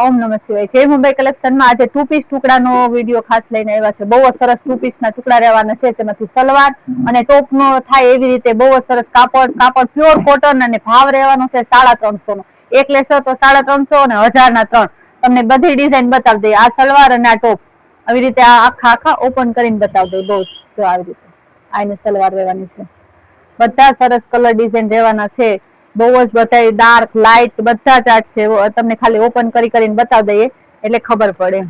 ઓમ નમઃ શિવાય. જય મુંબઈ કલેક્શનમાં આજે ટુ પીસ ટુકડાનો વિડીયો ખાસ લઈને આવ્યા છે. બહુ જ સરસ ટુ પીસના ટુકડા રહેવાના છે, જેમાંથી સલવાર અને ટોપ નો થાય એવી રીતે બહુ જ સરસ કાપડ પ્યોર કોટન, અને ભાવ રહેવાનો છે 350 નો. એક લેશો તો 350 અને 1000 ના 3. તમને બધી ડિઝાઇન બતાવી દઈએ. આ સલવાર અને આ ટોપ આવી રીતે આખા ઓપન કરીને બતાવી દઈએ. બહુ જો આવી રીતે આને સલવાર રહેવાની છે. બધા સરસ કલર ડિઝાઇન રહેવાના છે. બહુ જ બધા ડાર્ક લાઇટ બધા ચાર્ટ છે. તમને ખાલી ઓપન કરીને બતાવી દઈએ એટલે ખબર પડે.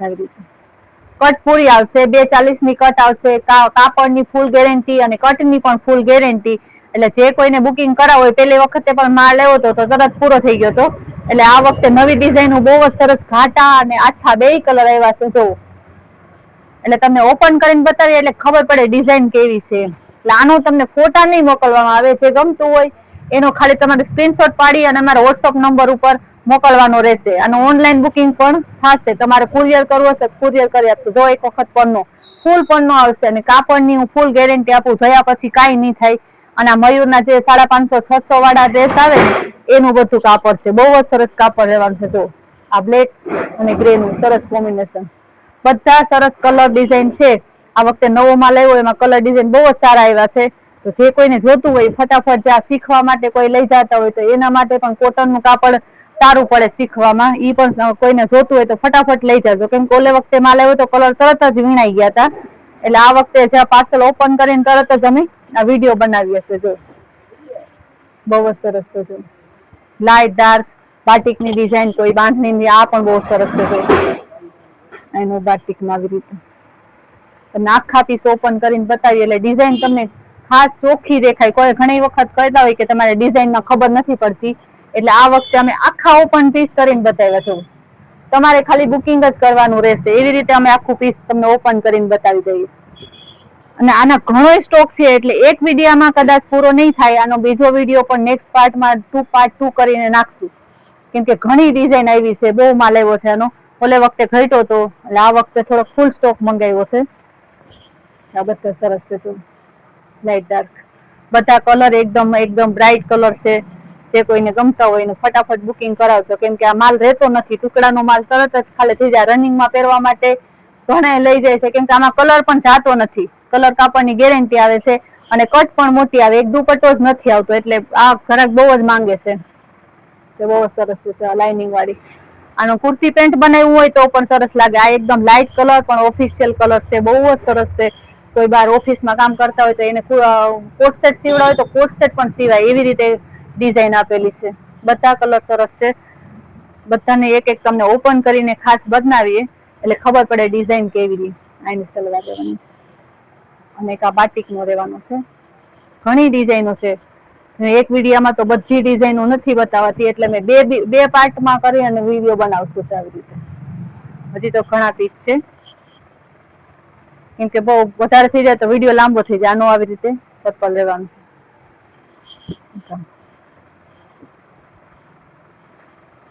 આવી રીતે કટ પૂરી આવશે, 240 ની કટ આવશે. કાપડની ફૂલ ગેરંટી અને કટની પણ ફૂલ ગેરંટી. એટલે જે કોઈને બુકિંગ કરાવવું હોય, પેલી વખતે પણ માલ લેવો હતો તો તરત પૂરો થઈ ગયો હતો. એટલે આ વખતે નવી ડિઝાઇન બહુ જ સરસ ઘાટા અને આછા બે કલર આવ્યા છે. જો એટલે તમને ઓપન કરીને બતાવીએ એટલે ખબર પડે ડિઝાઇન કેવી છે. એટલે આનો તમને ફોટા નહીં મોકલવામાં આવે. જે ગમતું હોય એનો ખાલી તમારે સ્ક્રીનશોટ પાડી અને અમારા વોટ્સઅપ નંબર ઉપર મોકલવાનો રહેશે. અને ઓનલાઈન બુકિંગ પણ થશે. તમારે કુરિયર કરવું હશે કુરિયર કરી આપશું. જો એક વખત પન્નો ફૂલ પન્નો આવશે અને કાપડની હું ફૂલ ગેરંટી આપું, ધોયા પછી કાંઈ નહીં થાય. અને આ મયુરના જે 550-600 વાળા ડ્રેસ આવે એનું બધું કાપડ છે. બહુ જ સરસ કાપડ રહેવાનું છે. જો આ બ્લેક અને ગ્રે નું સરસ કોમ્બિનેશન. બધા સરસ કલર ડિઝાઇન છે. આ વખતે નવો માલ આવ્યો એમાં કલર ડિઝાઇન બહુ જ સારા આવ્યા છે. તો જે કોઈને જોતું હોય ફટાફટ જ્યાં શીખવા માટે કોઈ લઈ જતા હોય તો એના માટે પણ કોટનનું કાપડ સારું પડે શીખવામાં. ઈ પણ કોઈને જોતું હોય તો ફટાફટ લઈ જાજો. કેમ કે ઓલે વખતે માલ આવ્યો તો કલર તરત જ વીણાઈ ગયા હતા. એટલે આ વખતે જ્યાં પાર્સલ ઓપન કરીને તરત જ અમે આ વિડીયો બનાવીએ છીએ. જો બહુ જ સરસ છે. જો લાઇટ ડાર્ક બાટિકની ડિઝાઇન, કોઈ બાંધણીની, આ પણ બહુ સરસ છે. એનું બાટિકમાં આવી રીતે તમને આખા પીસ ઓપન કરીને બતાવીએ એટલે ડિઝાઇન તમને ખાસ ચોખ્ખી દેખાય. કોઈ ઘણી વખત કહેતા હોય કે તમારે ડિઝાઇનમાં ખબર નથી પડતી, એટલે આ વખતે અમે આખા ઓપન પીસ કરીને બતાવ્યા છે. તમારે ખાલી બુકિંગ જ કરવાનું રહેશે. એવી રીતે અમે આખું પીસ તમને ઓપન કરીને બતાવી દઈએ. અને આના ઘણો સ્ટોક છે. એટલે એક વિડીયોમાં કદાચ પૂરો નહીં થાય. આનો બીજો વિડીયો પણ નેક્સ્ટ પાર્ટમાં પાર્ટ 2 કરીને નાખશું. કેમ કે ઘણી ડિઝાઇન આવી છે. બહુ માલ આવ્યો છે આનો. ઓલે વખતે ઘટ્યો હતો એટલે આ વખતે થોડો ફૂલ સ્ટોક મંગાવ્યો છે. આ બધા સરસ છે. લાઇટ ડાર્ક બધા કલર એકદમ બ્રાઇટ કલર છે. જે કોઈને ગમતા હોય એને ફટાફટ બુકિંગ કરાવજો. કેમ કે આ માલ રહેતો નથી. ટુકડાનો માલ તરત જ ખાલી થઈ જાય. રનિંગમાં પહેરવા માટે ઘણા લઈ જાય છે. કેમ કે આમાં કલર પણ જાતો નથી. કલર કાપડની ગેરંટી આવે છે. અને કટ પણ મોટી આવે. એક દુપટ્ટો જ નથી આવતો. એટલે આ ઘરાક બહુ જ માંગે છે. બહુ સરસ છે. લાઇનિંગ વાળી આનો કુર્તી પેન્ટ બનાવ્યું હોય તો પણ સરસ લાગે. આ એકદમ લાઇટ કલર પણ ઓફિશિયલ કલર છે. બહુ જ સરસ છે. કોઈ બાર ઓફિસમાં કામ કરતા હોય તો એને કોટ સેટ સીવડા હોય તો કોટ સેટ પણ સીવાય. એવી રીતે ડિઝાઇન આપેલી છે. બધા કલર સરસ છે. બધાને એક એક તમને ઓપન કરીને ખાસ બનાવીએ એટલે ખબર પડે ડિઝાઇન કેવી. આની સલવાર રહેવાની અને એક આ બાટિક નો રહેવાનો છે. ઘણી ડિઝાઇનો છે. એક વિડીયોમાં તો બધી ડિઝાઇનો નથી બતાવાતી. એટલે મેં બે પાર્ટમાં કરી અને વિડીયો બનાવશું. આવી રીતે હજી તો ઘણા પીસ છે. કેમ કે બહુ વધારે થઈ જાય તો વિડીયો લાંબો થઈ જાય. આનો આવી રીતે પર્પલ રહેવાનું છે.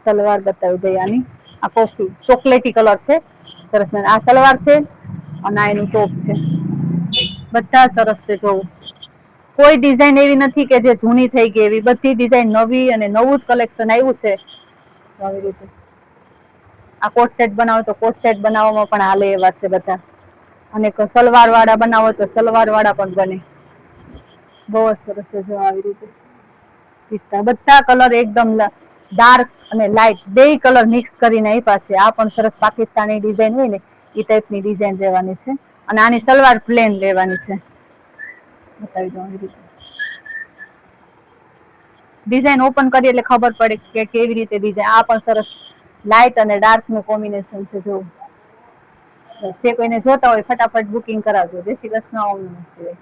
સલવાર બતાવી દઈએ. આની આ કોફી ચોકલેટી કલર છે. સરસ. આ સલવાર છે અને આ એનું ટોપ છે. બધા સરસ છે. જોવું કોઈ ડિઝાઇન એવી નથી કે જે જૂની થઈ ગઈ એવી. બધી ડિઝાઇન નવી અને નવું જ કલેક્શન આવ્યું છે. આવી રીતે આ કોટ સેટ બનાવો તો કોટ સેટ બનાવવામાં પણ હાલે એવા છે બધા. અને સલવાર વાળા બનાવો તો સલવાર વાળા પણ બને. બહુ સરસ છે. જો આવી રીતે બધા કલર એકદમ ડાર્ક અને લાઇટ બે કલર મિક્સ કરીને આપ્યા છે. આ પણ સરસ પાકિસ્તાની ડિઝાઇન હોય ને એ ટાઈપની ડિઝાઇન રહેવાની છે. અને આની સલવાર પ્લેન રહેવાની છે. બતાવી દઉં આવી રીતે ડિઝાઇન ઓપન કરીએ એટલે ખબર પડે કે કેવી રીતે ડિઝાઇન. આ પણ સરસ લાઇટ અને ડાર્ક નું કોમ્બિનેશન છે. જો જે કોઈને જોતા હોય ફટાફટ બુકિંગ કરાવજો. જય શ્રી કૃષ્ણ. ઓમ નમઃ શિવાય.